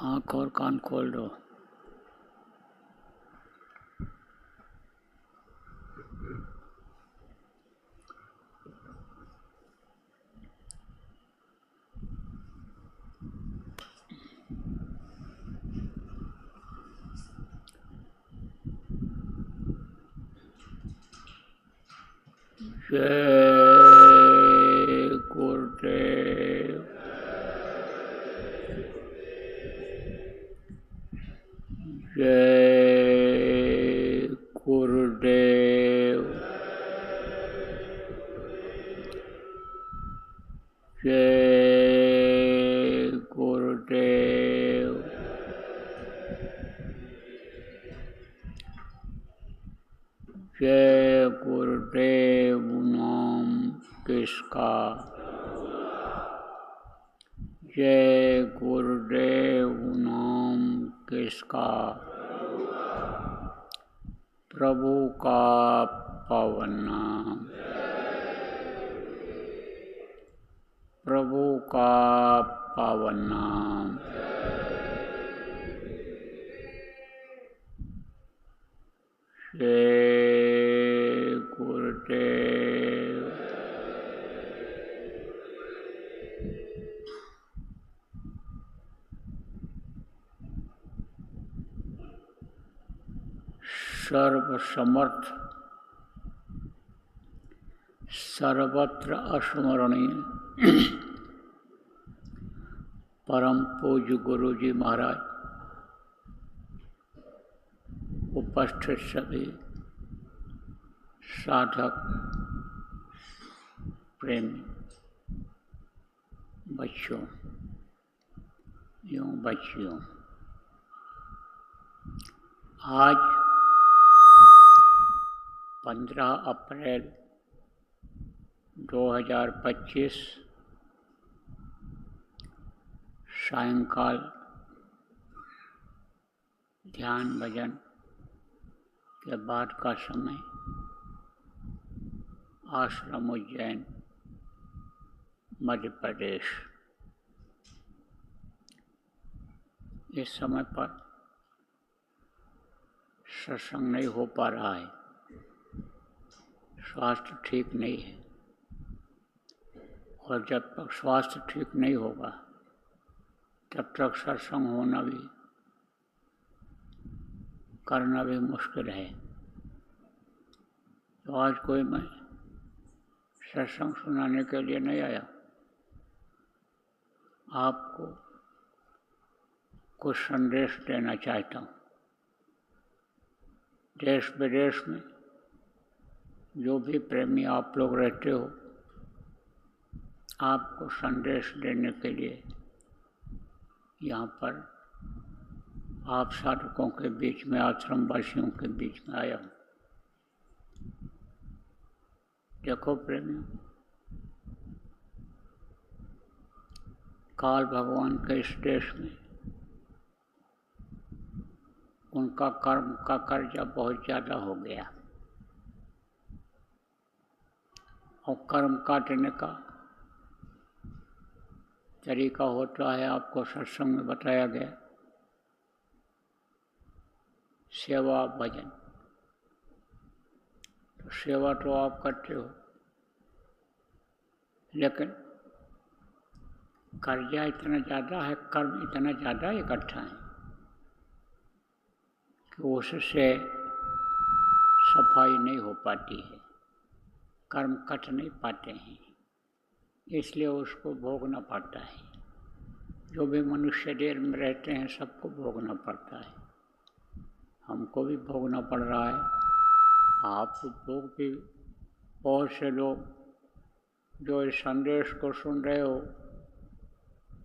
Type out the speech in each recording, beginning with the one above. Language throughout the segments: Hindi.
आँख और कान खोल दो। जय गुरुदेव। जय गुरुदेव। जय गुरुदेव। जय गुरुदेव नाम किसका। जय गुरुदेव नाम किसका। प्रभु का पावन नाम। प्रभु का पावन नाम। जय गुरुदेव। सर्वसमर्थ सर्वत्र अस्मरणीय परम पूज्य गुरु जी महाराज, उपस्थित सभी साधक प्रेमी बच्चों एवं बच्चियों, आज 15 अप्रैल 2025 सायंकाल ध्यान भजन के बाद का समय, आश्रम उज्जैन मध्य प्रदेश। इस समय पर सत्संग नहीं हो पा रहा है, स्वास्थ्य ठीक नहीं है, और जब तक स्वास्थ्य ठीक नहीं होगा तब तक सत्संग होना भी करना भी मुश्किल है। तो आज कोई मैं सत्संग सुनाने के लिए नहीं आया, आपको कुछ संदेश देना चाहता हूँ। देश विदेश में जो भी प्रेमी आप लोग रहते हो, आपको संदेश देने के लिए यहाँ पर आप साधकों के बीच में, आश्रमवासियों के बीच में आया हूँ। देखो प्रेमियों, काल भगवान के इस देश में उनका कर्म का कर्जा बहुत ज़्यादा हो गया, और कर्म काटने का तरीका होता है, आपको सत्संग में बताया गया, सेवा भजन। तो सेवा तो आप करते हो, लेकिन कर्जा इतना ज़्यादा है, कर्म इतना ज़्यादा इकट्ठा है कि उससे सफाई नहीं हो पाती है, कर्म कट नहीं पाते हैं, इसलिए उसको भोगना पड़ता है। जो भी मनुष्य शरीर में रहते हैं सबको भोगना पड़ता है, हमको भी भोगना पड़ रहा है, आप लोग भी, बहुत से लोग जो इस संदेश को सुन रहे हो,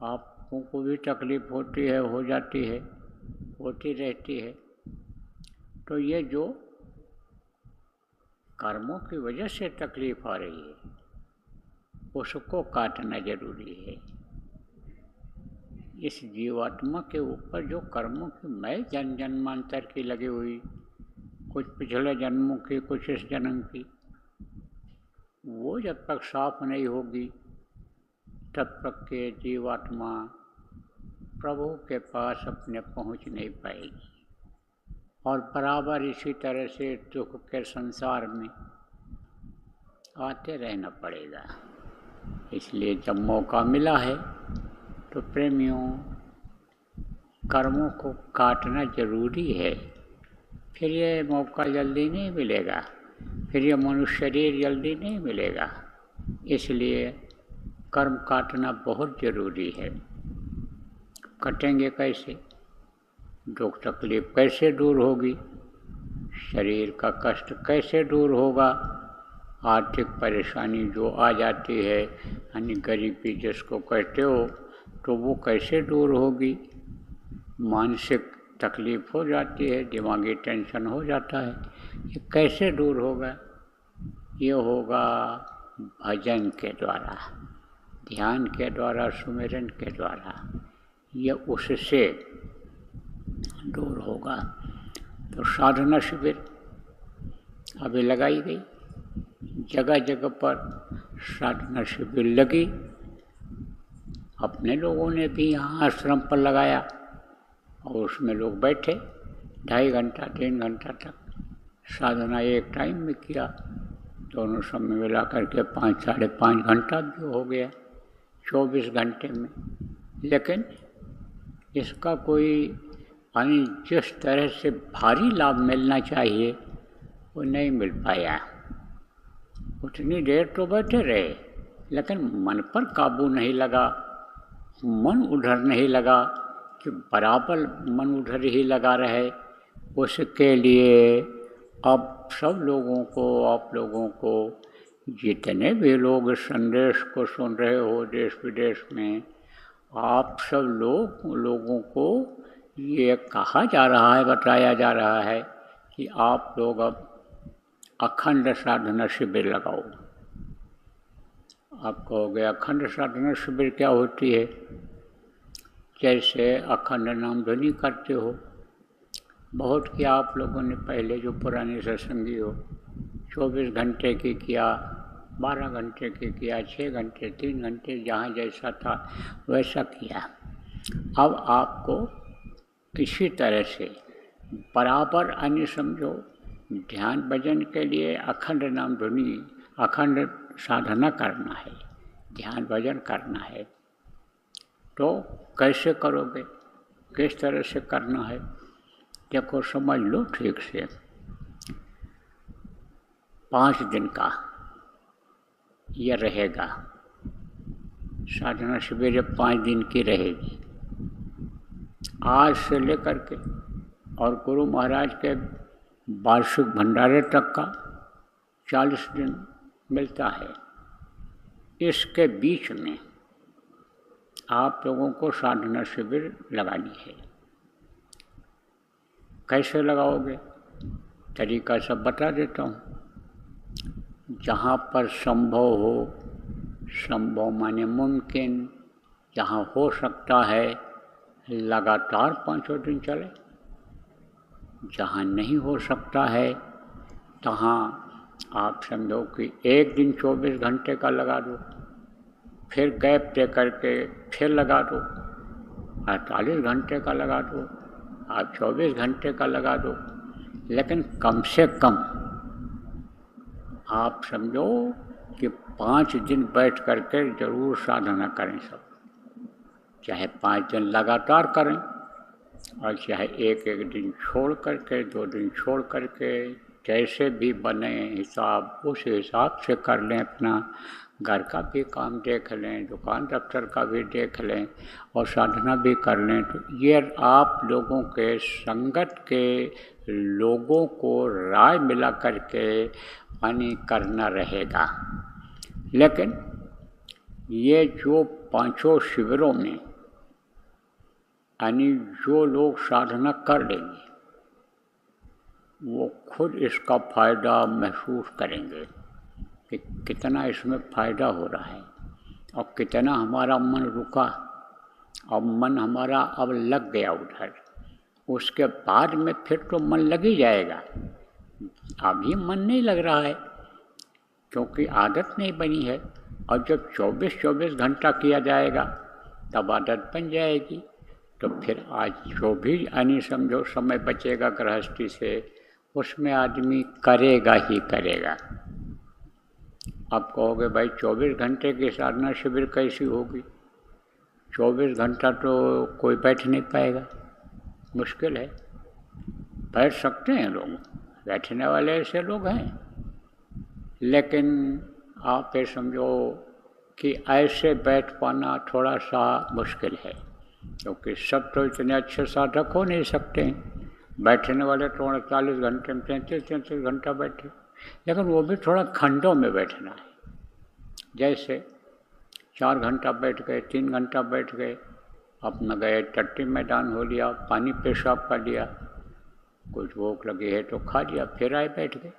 आपको भी तकलीफ होती है, हो जाती है, होती रहती है। तो ये जो कर्मों की वजह से तकलीफ आ रही है, उसको काटना जरूरी है। इस जीवात्मा के ऊपर जो कर्मों की मैं जन्मांतर की लगी हुई, कुछ पिछले जन्मों की, कुछ इस जन्म की, वो जब तक साफ नहीं होगी तब तक के जीवात्मा प्रभु के पास अपने पहुंच नहीं पाएगी और बराबर इसी तरह से दुख के संसार में आते रहना पड़ेगा। इसलिए जब मौका मिला है तो प्रेमियों, कर्मों को काटना जरूरी है। फिर ये मौका जल्दी नहीं मिलेगा, फिर ये मनुष्य शरीर जल्दी नहीं मिलेगा। इसलिए कर्म काटना बहुत जरूरी है। कटेंगे कैसे? दुख तकलीफ कैसे दूर होगी? शरीर का कष्ट कैसे दूर होगा? आर्थिक परेशानी जो आ जाती है, यानी गरीबी जिसको कहते हो, तो वो कैसे दूर होगी? मानसिक तकलीफ हो जाती है, दिमागी टेंशन हो जाता है, ये कैसे दूर होगा? ये होगा भजन के द्वारा, ध्यान के द्वारा, सुमिरन के द्वारा। ये उससे दूर होगा। तो साधना शिविर अभी लगाई गई, जगह जगह पर साधना शिविर लगी। अपने लोगों ने भी यहाँ आश्रम पर लगाया और उसमें लोग बैठे 2.5 घंटा 3 घंटा तक साधना एक टाइम में किया। दोनों समय मिला करके 5 साढ़े 5 घंटा भी हो गया 24 घंटे में। लेकिन इसका कोई यानी जिस तरह से भारी लाभ मिलना चाहिए वो नहीं मिल पाया। उतनी देर तो बैठे रहे, लेकिन मन पर काबू नहीं लगा, मन उधर नहीं लगा कि बराबर मन उधर ही लगा रहे। उसके लिए अब सब लोगों को, आप लोगों को, जितने भी लोग इस संदेश को सुन रहे हो देश विदेश में, आप सब लोगों को ये कहा जा रहा है, बताया जा रहा है कि आप लोग अब अखंड साधना शिविर लगाओ। आप कहोगे अखंड साधना शिविर क्या होती है? जैसे अखंड नाम ध्वनि करते हो, बहुत किया आप लोगों ने पहले, जो पुराने सत्संगी हो, 24 घंटे की किया, 12 घंटे की किया, 6 घंटे, 3 घंटे, जहाँ जैसा था वैसा किया। अब आपको इसी तरह से बराबर अन्य समझो, ध्यान भजन के लिए अखंड नाम ध्वनि, अखंड साधना करना है, ध्यान भजन करना है। तो कैसे करोगे, किस तरह से करना है? देखो, समझ लो ठीक से। 5 दिन का ये रहेगा साधना शिविर, 5 दिन की रहेगी। आज से लेकर के और गुरु महाराज के वार्षिक भंडारे तक का 40 दिन मिलता है। इसके बीच में आप लोगों को साधना शिविर लगानी है। कैसे लगाओगे? तरीका सब बता देता हूँ। जहाँ पर संभव हो, संभव माने मुमकिन, जहाँ हो सकता है लगातार 5 दिन चले। जहाँ नहीं हो सकता है तहाँ आप समझो कि एक दिन 24 घंटे का लगा दो, फिर गैप दे करके फिर लगा दो, 48 घंटे का लगा दो, आप 24 घंटे का लगा दो। लेकिन कम से कम आप समझो कि 5 दिन बैठ करके जरूर साधना करें सब। चाहे 5 दिन लगातार करें और चाहे एक एक दिन छोड़ करके, 2 दिन छोड़ करके, जैसे भी बने हिसाब उस हिसाब से कर लें। अपना घर का भी काम देख लें, दुकान दफ्तर का भी देख लें और साधना भी कर लें। तो ये आप लोगों के संगत के लोगों को राय मिला करके यानी करना रहेगा। लेकिन ये जो 5 शिविरों में यानी जो लोग साधना कर लेंगे वो खुद इसका फ़ायदा महसूस करेंगे कि कितना इसमें फ़ायदा हो रहा है और कितना हमारा मन रुका, अब मन हमारा अब लग गया उधर। उसके बाद में फिर तो मन लग ही जाएगा। अभी मन नहीं लग रहा है क्योंकि आदत नहीं बनी है, और जब 24-24 घंटा किया जाएगा तब आदत बन जाएगी। तो फिर आज जो भी यानी समझो समय बचेगा गृहस्थी से, उसमें आदमी करेगा ही करेगा। आप कहोगे भाई 24 घंटे की साधना शिविर कैसी होगी? 24 घंटा तो कोई बैठ नहीं पाएगा, मुश्किल है। बैठ सकते हैं लोग, बैठने वाले ऐसे लोग हैं, लेकिन आप ये समझो कि ऐसे बैठ पाना थोड़ा सा मुश्किल है, क्योंकि सब तो इतने अच्छे साधक हो नहीं सकते हैं। बैठने वाले तो 48 घंटे में 33 घंटा बैठे, लेकिन वो भी थोड़ा खंडों में बैठना है। जैसे 4 घंटा बैठ गए, 3 घंटा बैठ गए, अपना गए टट्टी मैदान हो लिया, पानी पेशाब कर लिया, कुछ भूख लगी है तो खा लिया, फिर आए बैठ गए,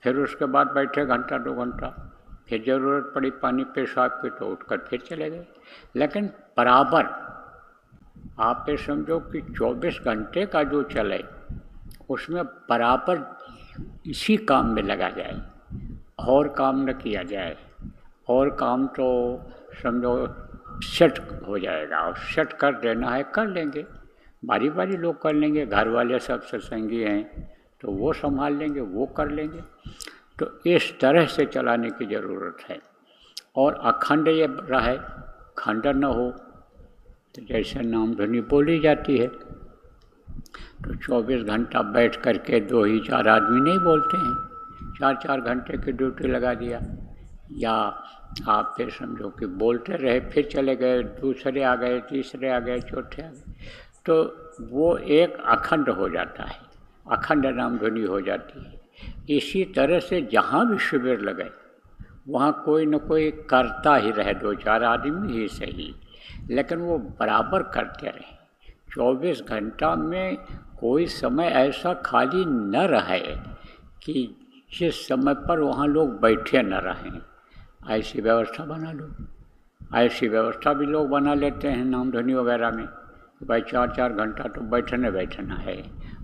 फिर उसके बाद बैठे घंटा 2 घंटा, फिर ज़रूरत पड़ी पानी पेशाब की तो उठकर फिर चले गए। लेकिन बराबर आप ये समझो कि 24 घंटे का जो चले उसमें बराबर इसी काम में लगा जाए, और काम न किया जाए, और काम तो समझो सेट हो जाएगा, और सेट कर देना है कर लेंगे, बारी बारी लोग कर लेंगे, घर वाले सब सत्संगी हैं तो वो संभाल लेंगे, वो कर लेंगे। तो इस तरह से चलाने की ज़रूरत है, और अखंड ये रहे, खंड न हो। तो जैसे नाम ध्वनि बोली जाती है तो 24 घंटा बैठ करके 2 ही 4 आदमी नहीं बोलते हैं, 4-4 घंटे की ड्यूटी लगा दिया, या आप फिर समझो कि बोलते रहे, फिर चले गए, दूसरे आ गए, तीसरे आ गए, चौथे आ गए, तो वो एक अखंड हो जाता है, अखंड नाम ध्वनि हो जाती है। इसी तरह से जहाँ भी शिविर लगे वहाँ कोई न कोई करता ही रहे, 2-4 आदमी ही सही, लेकिन वो बराबर करते रहे। 24 घंटा में कोई समय ऐसा खाली न रहे कि जिस समय पर वहाँ लोग बैठे न रहें, ऐसी व्यवस्था बना लो। ऐसी व्यवस्था भी लोग बना लेते हैं नाम ध्वनि वगैरह में, भाई 4-4 घंटा तो बैठना है।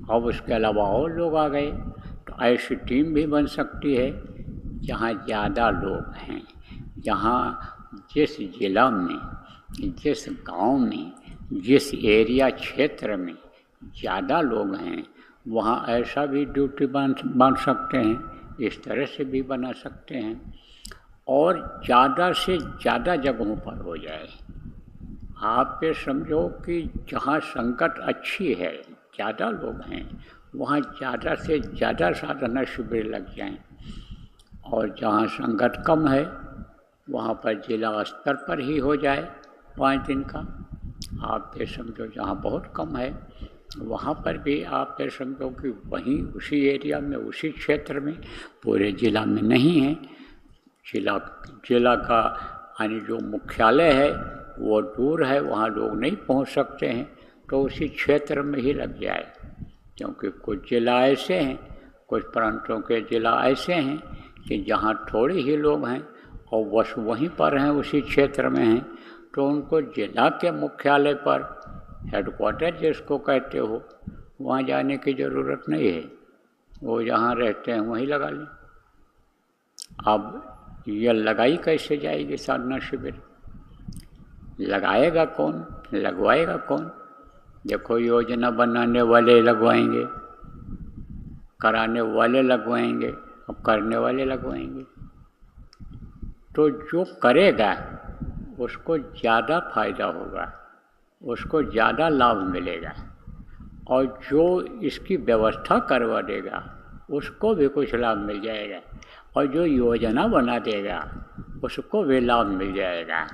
अब उसके अलावा और लोग आ गए तो ऐसी टीम भी बन सकती है जहाँ ज़्यादा लोग हैं, जहाँ जिस जिला में, जिस गांव में, जिस एरिया क्षेत्र में ज़्यादा लोग हैं वहाँ ऐसा भी ड्यूटी बांध सकते हैं, इस तरह से भी बना सकते हैं, और ज़्यादा से ज़्यादा जगहों पर हो जाए। आप ये समझो कि जहाँ संगत अच्छी है, ज़्यादा लोग हैं, वहाँ ज़्यादा से ज़्यादा साधना शिविर लग जाएं, और जहाँ संगत कम है वहाँ पर जिला स्तर पर ही हो जाए 5 दिन का। आप ये समझो जहाँ बहुत कम है वहाँ पर भी आप ये समझो कि वहीं उसी एरिया में, उसी क्षेत्र में, पूरे जिला में नहीं है, जिला का यानी जो मुख्यालय है वो दूर है, वहाँ लोग नहीं पहुँच सकते हैं, तो उसी क्षेत्र में ही लग जाए। क्योंकि कुछ जिला ऐसे हैं, कुछ प्रांतों के जिला ऐसे हैं कि जहाँ थोड़े ही लोग हैं और बस वहीं पर हैं, उसी क्षेत्र में हैं, तो उनको जिला के मुख्यालय पर, हेडक्वार्टर जिसको कहते हो, वहाँ जाने की ज़रूरत नहीं है, वो जहाँ रहते हैं वहीं लगा लें। अब यह लगाई कैसे जाएगी साधना शिविर? लगाएगा कौन, लगवाएगा कौन? देखो योजना बनाने वाले लगवाएंगे, कराने वाले लगवाएंगे, अब करने वाले लगवाएंगे। तो जो करेगा उसको ज़्यादा फायदा होगा, उसको ज़्यादा लाभ मिलेगा, और जो इसकी व्यवस्था करवा देगा उसको भी कुछ लाभ मिल जाएगा, और जो योजना बना देगा उसको भी लाभ मिल जाएगा।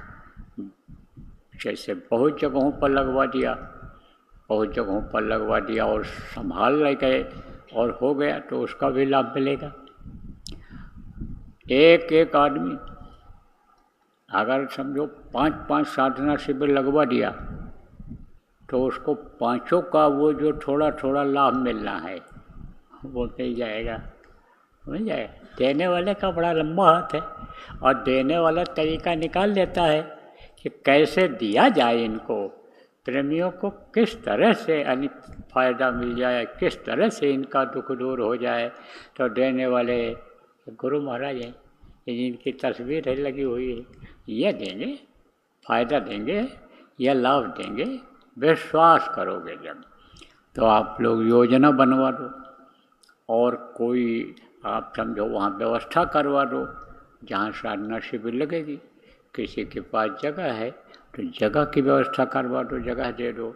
जैसे बहुत जगहों पर लगवा दिया, बहुत जगहों पर लगवा दिया और संभाल ले गए और हो गया, तो उसका भी लाभ मिलेगा। एक एक आदमी अगर समझो 5-5 साधना शिविर लगवा दिया तो उसको पांचों का वो जो थोड़ा थोड़ा लाभ मिलना है वो मिल जाएगा, मिल जाएगा। देने वाले का बड़ा लंबा हाथ है, और देने वाला तरीका निकाल लेता है कि कैसे दिया जाए, इनको प्रेमियों को किस तरह से फ़ायदा मिल जाए, किस तरह से इनका दुख दूर हो जाए। तो देने वाले गुरु महाराज हैं, जिनकी तस्वीर है लगी हुई है, ये देंगे, फ़ायदा देंगे, यह लाभ देंगे, विश्वास करोगे जब, तो आप लोग योजना बनवा दो और कोई आप समझो वहाँ व्यवस्था करवा दो जहाँ साधना शिविर लगेगी। किसी के पास जगह है तो जगह की व्यवस्था करवा दो, जगह दे दो।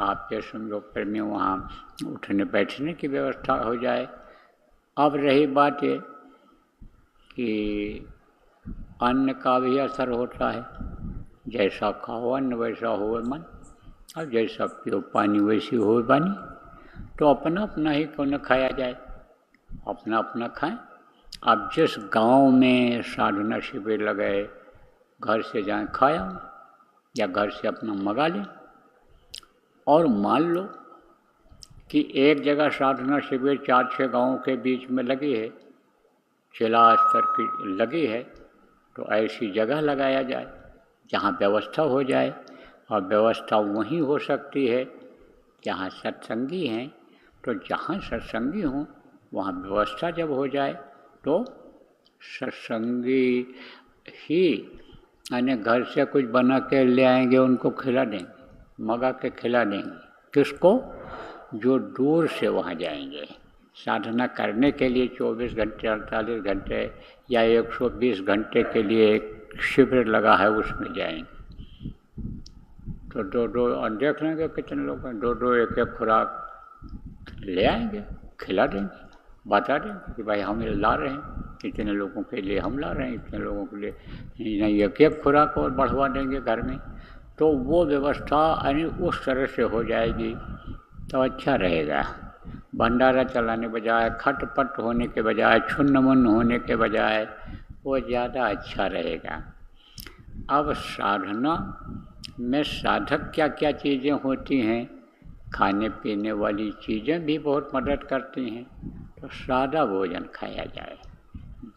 आप ये समझो फिर में वहाँ उठने बैठने की व्यवस्था हो जाए। अब रही बात ये कि अन्न का भी असर होता है, जैसा खाओ अन्न वैसा होवे मन, और जैसा पियो पानी वैसी होवे वाणी। तो अपना अपना ही क्यों न खाया जाए, अपना अपना खाएं। अब जिस गांव में साधना शिविर लगे, घर से जाएं खाया या घर से अपना मंगा लें। और मान लो कि एक जगह साधना शिविर 4-6 गांवों के बीच में लगी है, जिला स्तर की लगी है, तो ऐसी जगह लगाया जाए जहाँ व्यवस्था हो जाए। और व्यवस्था वहीं हो सकती है जहाँ सत्संगी हैं। तो जहाँ सत्संगी हों वहाँ व्यवस्था जब हो जाए तो सत्संगी ही यानी घर से कुछ बना के ले आएंगे, उनको खिला देंगे, मंगा के खिला देंगे। किसको? जो दूर से वहाँ जाएंगे साधना करने के लिए। 24 घंटे 48 घंटे या 120 घंटे के लिए एक शिविर लगा है, उसमें जाएंगे। तो दो देख लेंगे कितने लोग हैं, दो एक खुराक ले आएंगे, खिला देंगे, बता देंगे कि भाई हम ला रहे हैं, इतने लोगों के लिए हम ला रहे हैं, इतने लोगों के लिए नहीं, एक खुराक और बढ़वा देंगे घर में। तो वो व्यवस्था यानी उस तरह से हो जाएगी तो अच्छा रहेगा। भंडारा चलाने बजाय, खटपट होने के बजाय, छुन्नमुन्न होने के बजाय वो ज़्यादा अच्छा रहेगा। अब साधना में साधक क्या क्या चीज़ें होती हैं, खाने पीने वाली चीज़ें भी बहुत मदद करती हैं। तो सादा भोजन खाया जाए,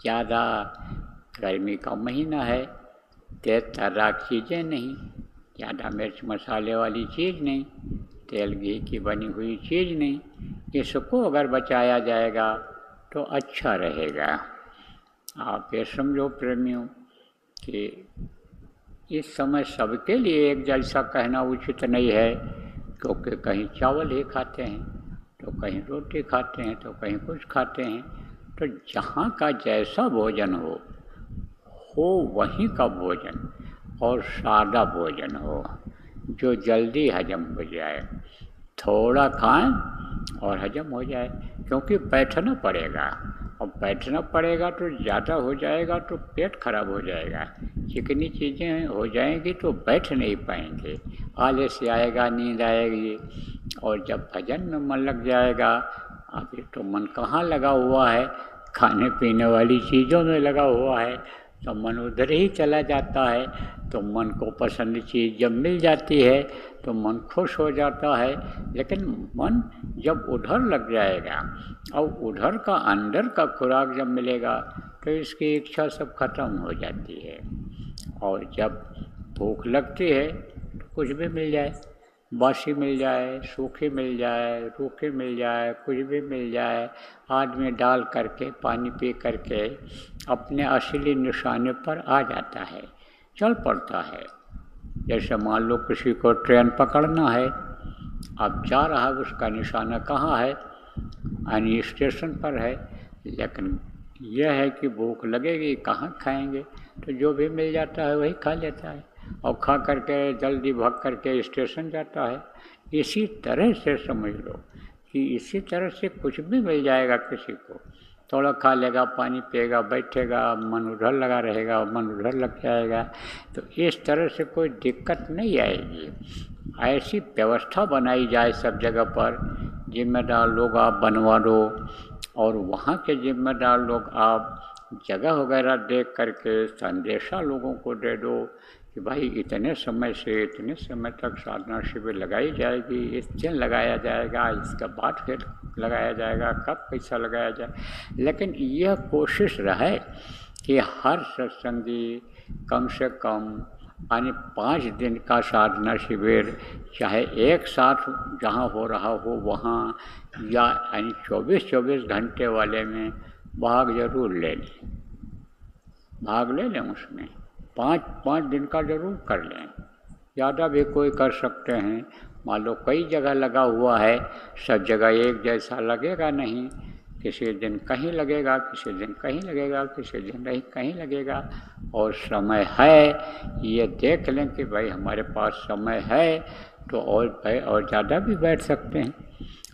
ज़्यादा गर्मी का महीना है, तेज तर्राक चीज़ें नहीं, ज़्यादा मिर्च मसाले वाली चीज़ नहीं, तेल घी की बनी हुई चीज़ नहीं। इसको अगर बचाया जाएगा तो अच्छा रहेगा। आप ये समझो प्रेमियों कि इस समय सबके लिए एक जैसा कहना उचित नहीं है, क्योंकि कहीं चावल ही खाते हैं, तो कहीं रोटी खाते हैं, तो कहीं कुछ खाते हैं। तो जहाँ का जैसा भोजन हो वहीं का भोजन और सादा भोजन हो, जो जल्दी हजम हो जाए। थोड़ा खाएं और हजम हो जाए, क्योंकि बैठना पड़ेगा, और बैठना पड़ेगा तो ज़्यादा हो जाएगा तो पेट खराब हो जाएगा। चिकनी चीज़ें हो जाएंगी तो बैठ नहीं पाएंगे, आलस आएगा, नींद आएगी। और जब भजन में मन लग जाएगा, अभी तो मन कहाँ लगा हुआ है, खाने पीने वाली चीज़ों में लगा हुआ है, तो मन उधर ही चला जाता है। तो मन को पसंद चीज़ जब मिल जाती है तो मन खुश हो जाता है। लेकिन मन जब उधर लग जाएगा और उधर का अंदर का खुराक जब मिलेगा तो इसकी इच्छा सब खत्म हो जाती है। और जब भूख लगती है तो कुछ भी मिल जाए, बासी मिल जाए, सूखी मिल जाए, रूखी मिल जाए, कुछ भी मिल जाए, आदमी डाल करके पानी पी करके अपने असली निशाने पर आ जाता है, चल पड़ता है। जैसे मान लो किसी को ट्रेन पकड़ना है, अब जा रहा है, उसका निशाना कहाँ है, यानी स्टेशन पर है। लेकिन यह है कि भूख लगेगी, कहाँ खाएंगे, तो जो भी मिल जाता है वही खा लेता है और खा करके जल्दी भाग करके स्टेशन जाता है। इसी तरह से समझ लो कि इसी तरह से कुछ भी मिल जाएगा किसी को, थोड़ा खा लेगा, पानी पिएगा, बैठेगा, मन उधर लगा रहेगा, मन उधर लग जाएगा। तो इस तरह से कोई दिक्कत नहीं आएगी। ऐसी व्यवस्था बनाई जाए सब जगह पर, जिम्मेदार लोग आप बनवा दो, और वहाँ के जिम्मेदार लोग आप जगह वगैरह देख करके संदेशा लोगों को दे दो कि भाई इतने समय से इतने समय तक साधना शिविर लगाई जाएगी, इस दिन लगाया जाएगा, इसके बाद फिर लगाया जाएगा, कब पैसा लगाया जाए। लेकिन यह कोशिश रहे कि हर सत्संगी कम से कम यानी 5 दिन का साधना शिविर, चाहे एक साथ जहाँ हो रहा हो वहाँ, या यानी 24-24 घंटे वाले में भाग जरूर ले लें, भाग ले लें उसमें, 5 दिन का जरूर कर लें। ज़्यादा भी कोई कर सकते हैं। मान लो कई जगह लगा हुआ है, सब जगह एक जैसा लगेगा नहीं, किसी दिन कहीं लगेगा, किसी दिन कहीं लगेगा, किसी दिन नहीं कहीं लगेगा। और समय है ये देख लें कि भाई हमारे पास समय है तो और ज़्यादा भी बैठ सकते हैं।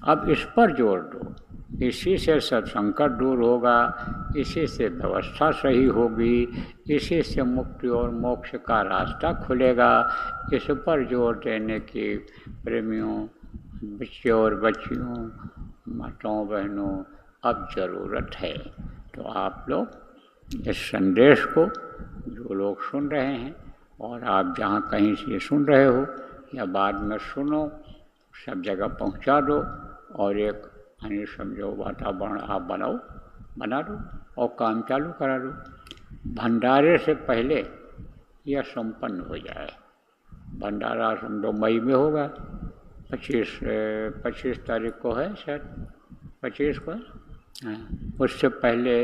अब इस पर जोर दो, इसी से सब संकट दूर होगा, इसी से व्यवस्था सही होगी, इसी से मुक्ति और मोक्ष का रास्ता खुलेगा। इस पर जोर देने की प्रेमियों, बच्चों और बच्चियों, माताओं बहनों अब ज़रूरत है। तो आप लोग इस संदेश को जो लोग सुन रहे हैं और आप जहाँ कहीं से सुन रहे हो या बाद में सुनो, सब जगह पहुँचा दो और एक समझो वातावरण आप बना दो और काम चालू करा दो। भंडारे से पहले यह संपन्न हो जाए। भंडारा समझो मई में होगा, 25 तारीख को है शायद, 25 को, हाँ, उससे पहले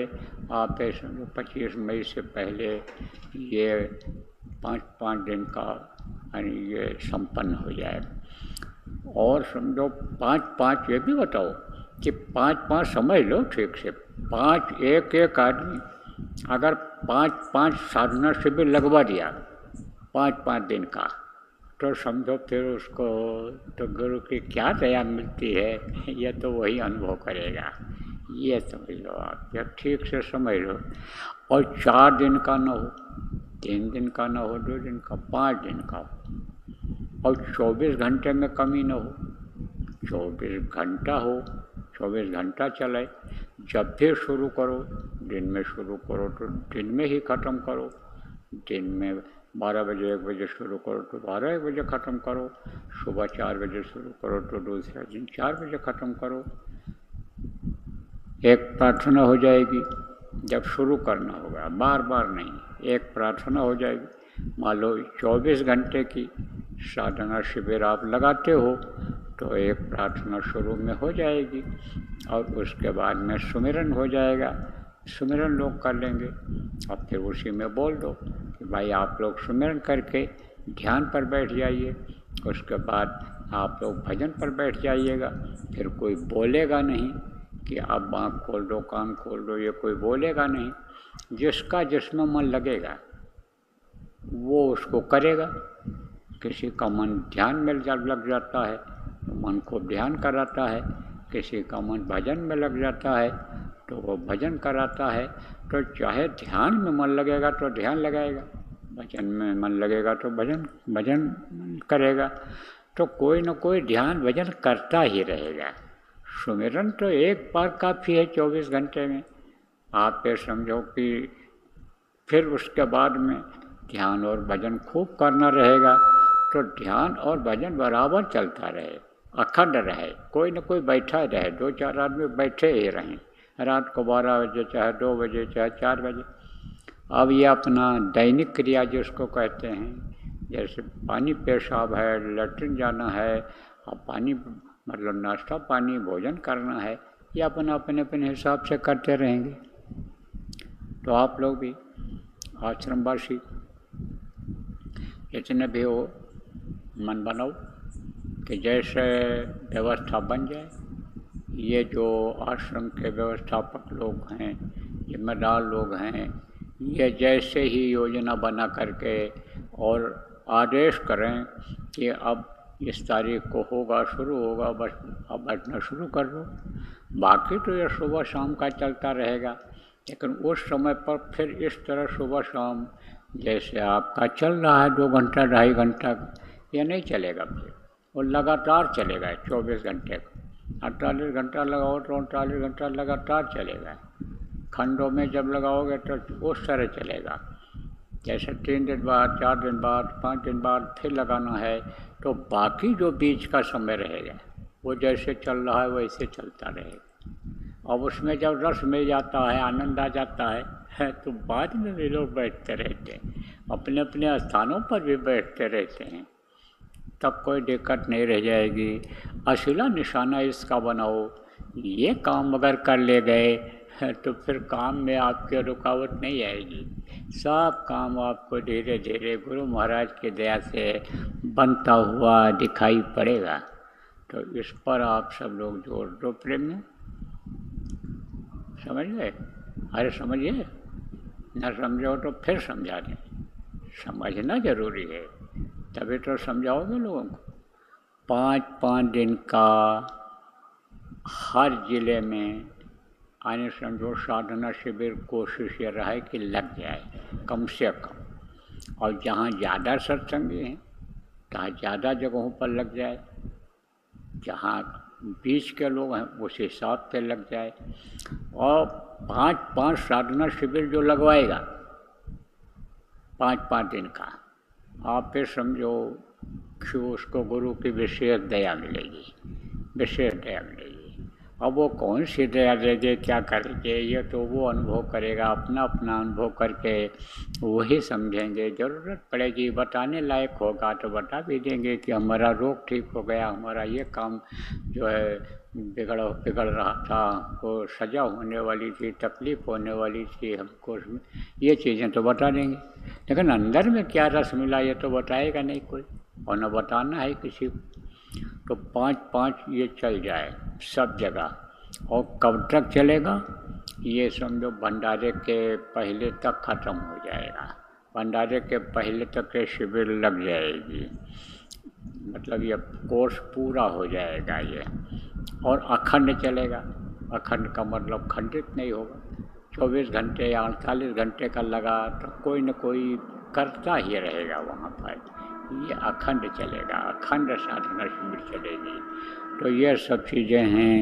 आप समझो 25 मई से पहले ये 5 दिन का ये संपन्न हो जाए। और समझो 5 ये भी बताओ कि 5 समझ लो ठीक से, 5 एक आदमी अगर 5 साधना शिविर लगवा दिया 5 दिन का, तो समझो फिर उसको तो गुरु की क्या दया मिलती है, यह तो वही अनुभव करेगा। ये समझ लो आप, जब ठीक से समझ लो। और 4 दिन का न हो, 3 दिन का न हो, 2 दिन का, 5 दिन का हो। और 24 घंटे में कमी न हो, 24 घंटा हो, 24 घंटा चले। जब भी शुरू करो, दिन में शुरू करो तो दिन में ही ख़त्म करो। दिन में 12 बजे 1 बजे शुरू करो तो 12-1 बजे ख़त्म करो। सुबह 4 बजे शुरू करो तो दूसरे दिन 4 बजे ख़त्म करो। एक प्रार्थना हो जाएगी जब शुरू करना होगा, बार बार नहीं, एक प्रार्थना हो जाएगी। मान लो 24 घंटे की साधना शिविर आप लगाते हो तो एक प्रार्थना शुरू में हो जाएगी और उसके बाद में सुमिरन हो जाएगा। सुमिरन लोग कर लेंगे और फिर उसी में बोल दो कि भाई आप लोग सुमिरन करके ध्यान पर बैठ जाइए। उसके बाद आप लोग भजन पर बैठ जाइएगा। फिर कोई बोलेगा नहीं कि आप आँख खोल दो, कान खोल दो, ये कोई बोलेगा नहीं। जिसका जिसमें मन लगेगा वो उसको करेगा। किसी का मन ध्यान में लग जाता है तो मन को ध्यान कराता है, किसी का मन भजन में लग जाता है तो वो भजन कराता है। तो चाहे ध्यान में मन लगेगा तो ध्यान लगाएगा, भजन में मन लगेगा तो भजन करेगा। तो कोई न कोई ध्यान भजन करता ही रहेगा। सुमिरन तो एक बार काफ़ी है 24 घंटे में। आप ये समझो कि फिर उसके बाद में ध्यान और भजन खूब करना रहेगा। तो ध्यान और भजन बराबर चलता रहे, अखंड रहे, कोई न कोई बैठा रहे, 2-4 आदमी बैठे ही रहें, रात को 12 बजे चाहे 2 बजे चाहे 4 बजे। अब ये अपना दैनिक क्रिया जिसको कहते हैं, जैसे पानी पेशाब है, लैट्रिन जाना है, अब पानी मतलब नाश्ता पानी भोजन करना है, ये अपना अपने हिसाब से करते रहेंगे। तो आप लोग भी आश्रमवासी जितने भी हो, मन बनाओ कि जैसे व्यवस्था बन जाए। ये जो आश्रम के व्यवस्थापक लोग हैं, जिम्मेदार लोग हैं, ये जैसे ही योजना बना करके और आदेश करें कि अब इस तारीख को होगा, शुरू होगा, बस अब बैठना शुरू कर दो। बाकी तो ये सुबह शाम का चलता रहेगा, लेकिन उस समय पर फिर इस तरह सुबह शाम जैसे आपका चल रहा है 2 घंटा 2.5 घंटा, ये नहीं चलेगा। फिर वो लगातार चलेगा 24 घंटे का। 48 घंटा लगाओ तो 39 घंटा लगातार चलेगा। खंडों में जब लगाओगे तो उस तरह चलेगा। जैसे 3 दिन बाद, 4 दिन बाद, 5 दिन बाद फिर लगाना है, तो बाकी जो बीच का समय रहेगा वो जैसे चल रहा है वैसे चलता रहेगा। अब उसमें जब रस मिल जाता है, आनंद आ जाता है तो बाद में भी लोग बैठते रहते हैं, अपने अपने स्थानों पर भी बैठते रहते हैं, तब कोई दिक्कत नहीं रह जाएगी। असला निशाना इसका बनाओ, ये काम अगर कर ले गए तो फिर काम में आपके रुकावट नहीं आएगी। सब काम आपको धीरे धीरे गुरु महाराज की दया से बनता हुआ दिखाई पड़ेगा। तो इस पर आप सब लोग जोर दो प्रेम में। समझ गए? अरे समझिए, न समझो तो फिर समझा दें। समझना जरूरी है, तभी तो समझाओगे लोगों को। 5-5 दिन का हर जिले में आने समझो साधना शिविर कोशिश ये रहा है कि लग जाए कम से कम। और जहाँ ज़्यादा सत्संगी हैं तहाँ ज़्यादा जगहों पर लग जाए, जहाँ बीच के लोग हैं उस हिसाब से लग जाए। और 5-5 साधना शिविर जो लगवाएगा 5-5 दिन का, आप फिर समझो कि उसको गुरु की विशेष दया मिलेगी, विशेष दया मिलेगी। अब वो कौन सी दया दे दे, क्या करेंगे, ये तो वो अनुभव करेगा, अपना अपना अनुभव करके वही समझेंगे। ज़रूरत पड़ेगी, बताने लायक होगा तो बता भी देंगे कि हमारा रोग ठीक हो गया, हमारा ये काम जो है बिगड़ रहा था, हमको सजा होने वाली थी, तकलीफ़ होने वाली थी हमको, ये चीज़ें तो बता देंगे। लेकिन अंदर में क्या रस मिला ये तो बताएगा नहीं कोई, और न बताना है किसी को। तो 5-5 ये चल जाए सब जगह। और कब तक चलेगा ये समझो भंडारे के पहले तक ख़त्म हो जाएगा। भंडारे के पहले तक ये शिविर लग जाएगी, मतलब ये कोर्स पूरा हो जाएगा ये। और अखंड चलेगा। अखंड का मतलब खंडित नहीं होगा। 24 घंटे या 48 घंटे का लगा तो कोई न कोई करता ही रहेगा वहाँ पर। ये अखंड चलेगा, अखंड साधना शिविर चलेगी। तो ये सब चीज़ें हैं।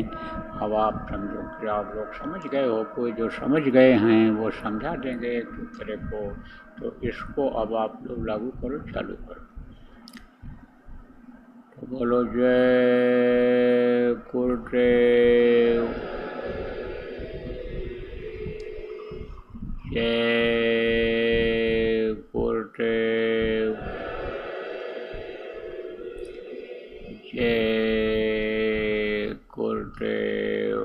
अब आप समझो कि आप लोग समझ गए हो, कोई जो समझ गए हैं वो समझा देंगे एक दूसरे को। तो इसको अब आप लोग लागू करो, चालू करो। तो बोलो जय गुरुदेव, जय गुरुदेव, जय गुरुदेव,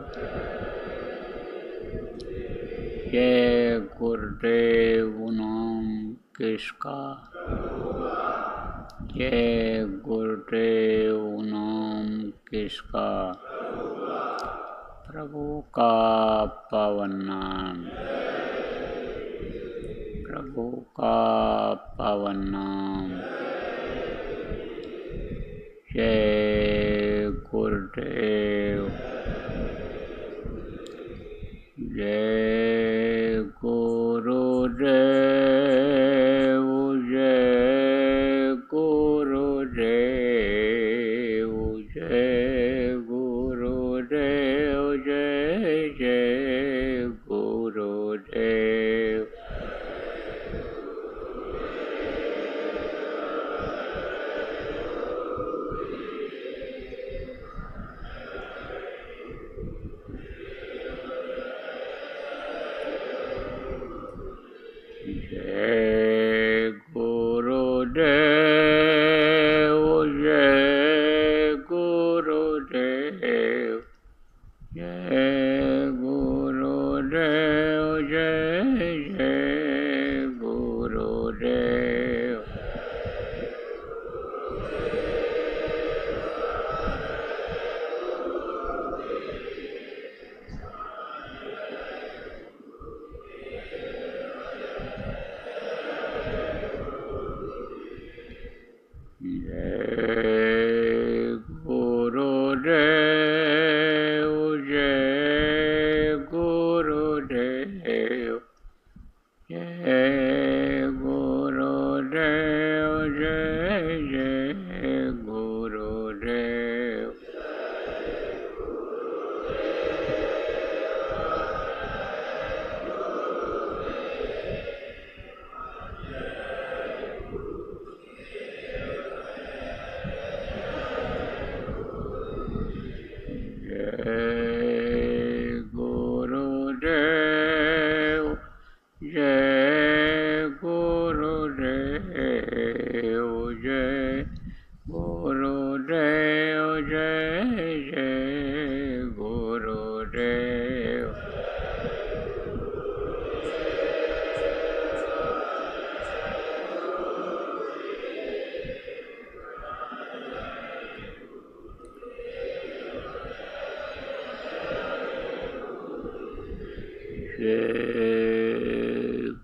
जय गुरुदेव नाम किसका, जय गुरुदेव नाम किसका, प्रभु का पावन नाम, प्रभु का पावन नाम। जय गुरुदेव, जय गुरुदेव, जय गुरुदेव, जय गुरुदेव, जय जय गुरुदेव।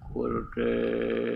कुरुते